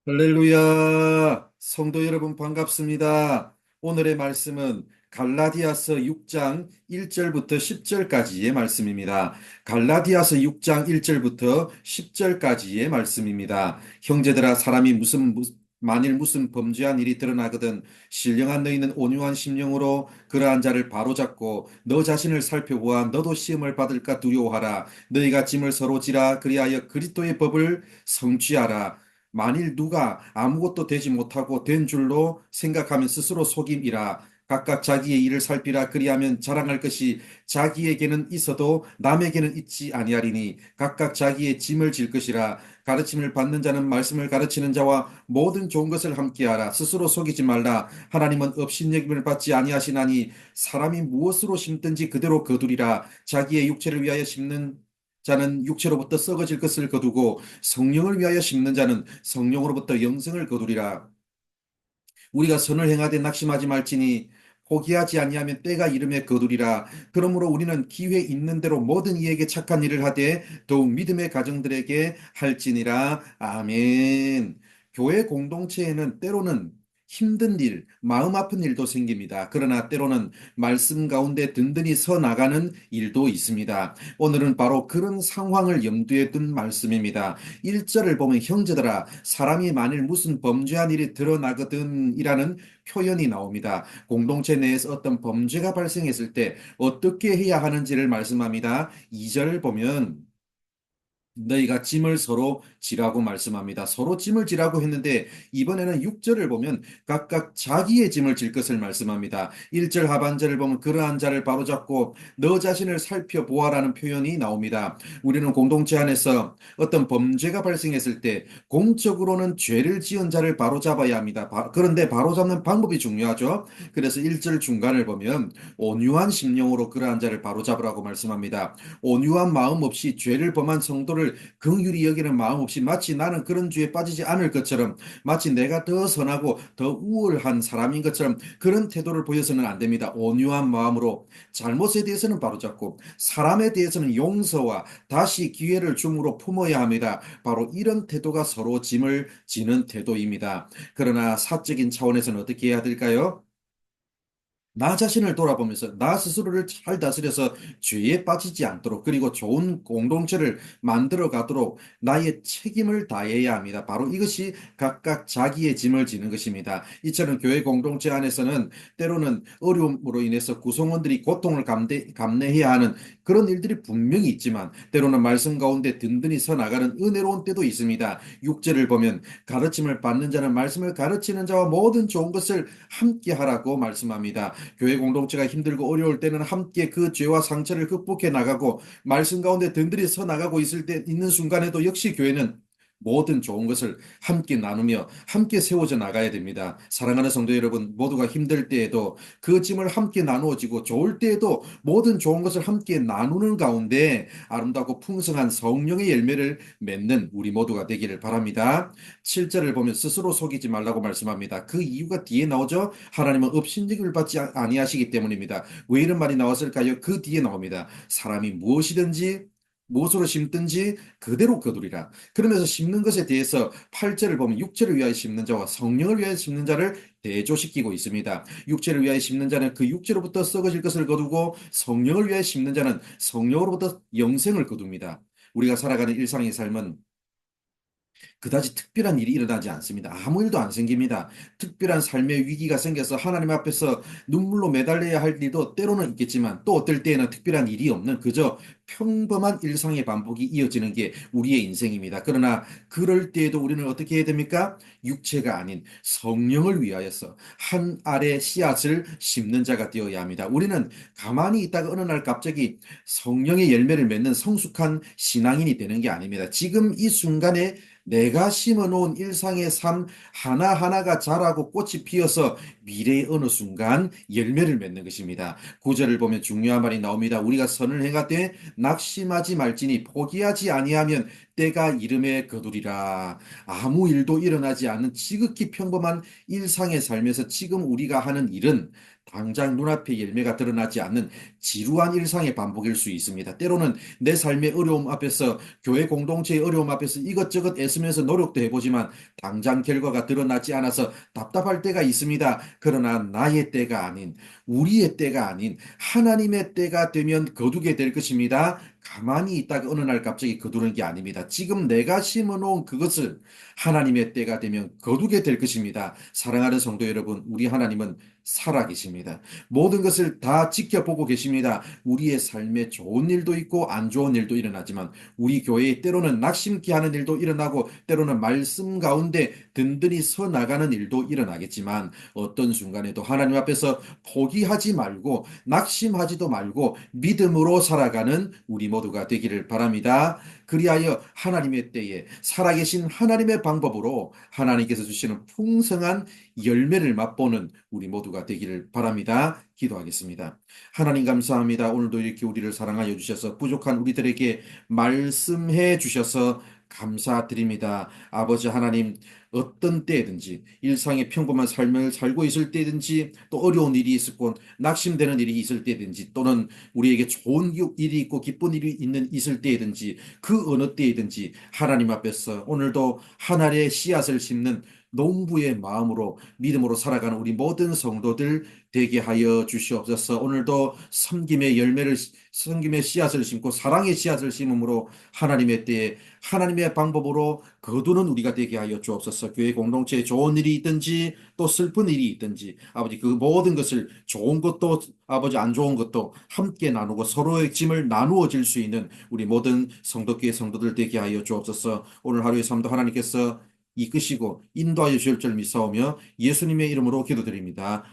할렐루야! 성도 여러분 반갑습니다. 오늘의 말씀은 갈라디아서 6장 1절부터 10절까지의 말씀입니다. 갈라디아서 6장 1절부터 10절까지의 말씀입니다. 형제들아, 사람이 만일 무슨 범죄한 일이 드러나거든 신령한 너희는 온유한 심령으로 그러한 자를 바로잡고 너 자신을 살펴보아 너도 시험을 받을까 두려워하라. 너희가 짐을 서로 지라. 그리하여 그리스도의 법을 성취하라. 만일 누가 아무것도 되지 못하고 된 줄로 생각하면 스스로 속임이라. 각각 자기의 일을 살피라. 그리하면 자랑할 것이 자기에게는 있어도 남에게는 있지 아니하리니 각각 자기의 짐을 질 것이라. 가르침을 받는 자는 말씀을 가르치는 자와 모든 좋은 것을 함께하라. 스스로 속이지 말라. 하나님은 업신여김을 받지 아니하시나니 사람이 무엇으로 심든지 그대로 거두리라. 자기의 육체를 위하여 심는 자는 육체로부터 썩어질 것을 거두고 성령을 위하여 심는 자는 성령으로부터 영생을 거두리라. 우리가 선을 행하되 낙심하지 말지니 포기하지 아니하면 때가 이름에 거두리라. 그러므로 우리는 기회 있는 대로 모든 이에게 착한 일을 하되 더욱 믿음의 가정들에게 할지니라. 아멘. 교회 공동체에는 때로는 힘든 일, 마음 아픈 일도 생깁니다. 그러나 때로는 말씀 가운데 든든히 서 나가는 일도 있습니다. 오늘은 바로 그런 상황을 염두에 둔 말씀입니다. 1절을 보면 형제들아, 사람이 만일 무슨 범죄한 일이 드러나거든 이라는 표현이 나옵니다. 공동체 내에서 어떤 범죄가 발생했을 때 어떻게 해야 하는지를 말씀합니다. 2절을 보면 너희가 짐을 서로 지라고 말씀합니다. 서로 짐을 지라고 했는데 이번에는 6절을 보면 각각 자기의 짐을 질 것을 말씀합니다. 1절 하반절을 보면 그러한 자를 바로잡고 너 자신을 살펴보아라는 표현이 나옵니다. 우리는 공동체 안에서 어떤 범죄가 발생했을 때 공적으로는 죄를 지은 자를 바로잡아야 합니다. 그런데 바로잡는 방법이 중요하죠. 그래서 1절 중간을 보면 온유한 심령으로 그러한 자를 바로잡으라고 말씀합니다. 온유한 마음 없이 죄를 범한 성도를 긍휼히 여기는 마음 없이 마치 나는 그런 죄에 빠지지 않을 것처럼, 마치 내가 더 선하고 더 우월한 사람인 것처럼 그런 태도를 보여서는 안 됩니다. 온유한 마음으로 잘못에 대해서는 바로잡고 사람에 대해서는 용서와 다시 기회를 줌으로 품어야 합니다. 바로 이런 태도가 서로 짐을 지는 태도입니다. 그러나 사적인 차원에서는 어떻게 해야 될까요? 나 자신을 돌아보면서 나 스스로를 잘 다스려서 죄에 빠지지 않도록, 그리고 좋은 공동체를 만들어 가도록 나의 책임을 다해야 합니다. 바로 이것이 각각 자기의 짐을 지는 것입니다. 이처럼 교회 공동체 안에서는 때로는 어려움으로 인해서 구성원들이 고통을 감내해야 하는 그런 일들이 분명히 있지만, 때로는 말씀 가운데 든든히 서 나가는 은혜로운 때도 있습니다. 6절을 보면 가르침을 받는 자는 말씀을 가르치는 자와 모든 좋은 것을 함께 하라고 말씀합니다. 교회 공동체가 힘들고 어려울 때는 함께 그 죄와 상처를 극복해 나가고 말씀 가운데 든든히 서 나가고 있는 순간에도 역시 교회는 모든 좋은 것을 함께 나누며 함께 세워져 나가야 됩니다. 사랑하는 성도 여러분, 모두가 힘들 때에도 그 짐을 함께 나누어지고 좋을 때에도 모든 좋은 것을 함께 나누는 가운데 아름답고 풍성한 성령의 열매를 맺는 우리 모두가 되기를 바랍니다. 7절을 보면 스스로 속이지 말라고 말씀합니다. 그 이유가 뒤에 나오죠. 하나님은 업신여김을 받지 아니하시기 때문입니다. 왜 이런 말이 나왔을까요? 그 뒤에 나옵니다. 사람이 무엇이든지 무엇으로 심든지 그대로 거두리라. 그러면서 심는 것에 대해서 8절을 보면 육체를 위하여 심는 자와 성령을 위하여 심는 자를 대조시키고 있습니다. 육체를 위하여 심는 자는 그 육체로부터 썩어질 것을 거두고 성령을 위하여 심는 자는 성령으로부터 영생을 거둡니다. 우리가 살아가는 일상의 삶은 그다지 특별한 일이 일어나지 않습니다. 아무 일도 안 생깁니다. 특별한 삶의 위기가 생겨서 하나님 앞에서 눈물로 매달려야 할 일도 때로는 있겠지만, 또 어떨 때에는 특별한 일이 없는 그저 평범한 일상의 반복이 이어지는 게 우리의 인생입니다. 그러나 그럴 때에도 우리는 어떻게 해야 됩니까? 육체가 아닌 성령을 위하여서 한 알의 씨앗을 심는 자가 되어야 합니다. 우리는 가만히 있다가 어느 날 갑자기 성령의 열매를 맺는 성숙한 신앙인이 되는 게 아닙니다. 지금 이 순간에 내가 심어놓은 일상의 삶 하나하나가 자라고 꽃이 피어서 미래의 어느 순간 열매를 맺는 것입니다. 구절을 보면 중요한 말이 나옵니다. 우리가 선을 행하되 낙심하지 말지니 포기하지 아니하면 때가 이름에 거두리라. 아무 일도 일어나지 않는 지극히 평범한 일상의 삶에서 지금 우리가 하는 일은 당장 눈앞에 열매가 드러나지 않는 지루한 일상의 반복일 수 있습니다. 때로는 내 삶의 어려움 앞에서, 교회 공동체의 어려움 앞에서 이것저것 애쓰면서 노력도 해보지만 당장 결과가 드러나지 않아서 답답할 때가 있습니다. 그러나 나의 때가 아닌, 우리의 때가 아닌 하나님의 때가 되면 거두게 될 것입니다. 가만히 있다가 어느 날 갑자기 거두는 게 아닙니다. 지금 내가 심어놓은 그것을 하나님의 때가 되면 거두게 될 것입니다. 사랑하는 성도 여러분, 우리 하나님은 살아계십니다. 모든 것을 다 지켜보고 계십니다. 우리의 삶에 좋은 일도 있고 안 좋은 일도 일어나지만 우리 교회에 때로는 낙심케 하는 일도 일어나고 때로는 말씀 가운데 든든히 서 나가는 일도 일어나겠지만 어떤 순간에도 하나님 앞에서 포기하지 말고 낙심하지도 말고 믿음으로 살아가는 우리 모두가 되기를 바랍니다. 그리하여 하나님의 때에 살아계신 하나님의 방법으로 하나님께서 주시는 풍성한 열매를 맛보는 우리 모두가 되기를 바랍니다. 기도하겠습니다. 하나님 감사합니다. 오늘도 이렇게 우리를 사랑하여 주셔서 부족한 우리들에게 말씀해 주셔서 감사드립니다. 아버지 하나님, 어떤 때든지 일상의 평범한 삶을 살고 있을 때든지 또 어려운 일이 있었고 낙심되는 일이 있을 때든지 또는 우리에게 좋은 일이 있고 기쁜 일이 있을 때든지 그 어느 때이든지 하나님 앞에서 오늘도 하나님의 씨앗을 심는 농부의 마음으로 믿음으로 살아가는 우리 모든 성도들 되게 하여 주시옵소서. 오늘도 섬김의 씨앗을 심고 사랑의 씨앗을 심음으로 하나님의 때에 하나님의 방법으로 거두는 우리가 되게 하여 주옵소서. 교회 공동체에 좋은 일이 있든지 또 슬픈 일이 있든지 아버지 그 모든 것을 좋은 것도 아버지 안 좋은 것도 함께 나누고 서로의 짐을 나누어 질 수 있는 우리 모든 성도교회 성도들 되게 하여 주옵소서. 오늘 하루의 삶도 하나님께서 이끄시고 인도하여 주실 줄 믿사오며 예수님의 이름으로 기도드립니다.